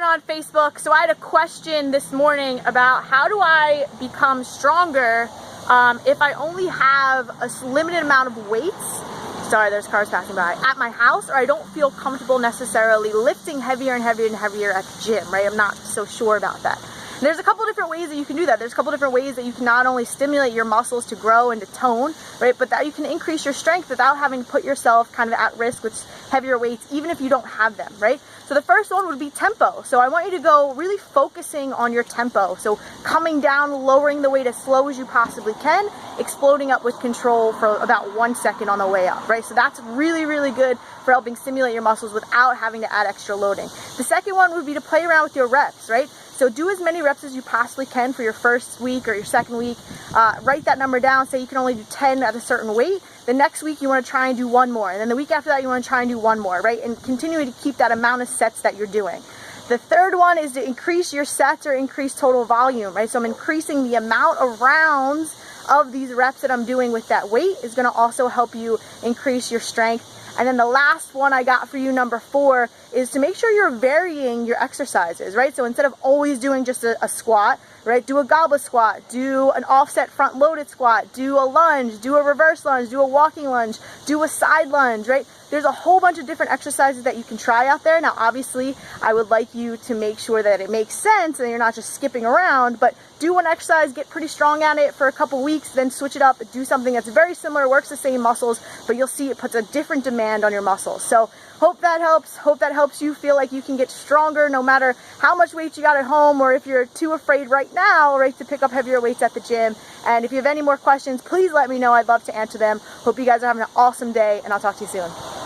on Facebook. So I had a question this morning about how do I become stronger if I only have a limited amount of weights, sorry, there's cars passing by, at my house, or I don't feel comfortable necessarily lifting heavier and heavier and heavier at the gym, right? I'm not so sure about that. And there's a couple different ways that you can do that. There's a couple different ways that you can not only stimulate your muscles to grow and to tone, right, but that you can increase your strength without having to put yourself kind of at risk with heavier weights, even if you don't have them, right? So the first one would be tempo. So I want you to go really focusing on your tempo. So coming down, lowering the weight as slow as you possibly can, exploding up with control for about 1 second on the way up, right? So that's really, really good for helping stimulate your muscles without having to add extra loading. The second one would be to play around with your reps, right? So do as many reps as you possibly can for your first week or your second week. Write that number down. Say you can only do 10 at a certain weight. The next week you want to try and do one more. And then the week after that you want to try and do one more, right? And continue to keep that amount of sets that you're doing. The third one is to increase your sets or increase total volume, right? So I'm increasing the amount of rounds of these reps that I'm doing with that weight is going to also help you increase your strength. And then the last one I got for you, number 4, is to make sure you're varying your exercises, right? So instead of always doing just a squat, right, do a goblet squat, do an offset front loaded squat, do a lunge, do a reverse lunge, do a walking lunge, do a side lunge, right? There's a whole bunch of different exercises that you can try out there. Now, obviously, I would like you to make sure that it makes sense and you're not just skipping around, but do one exercise, get pretty strong at it for a couple weeks, then switch it up, do something that's very similar, works the same muscles, but you'll see it puts a different demand on your muscles. So hope that helps. Hope that helps you feel like you can get stronger no matter how much weight you got at home, or if you're too afraid right now, right, to pick up heavier weights at the gym. And if you have any more questions, please let me know. I'd love to answer them. Hope you guys are having an awesome day, and I'll talk to you soon.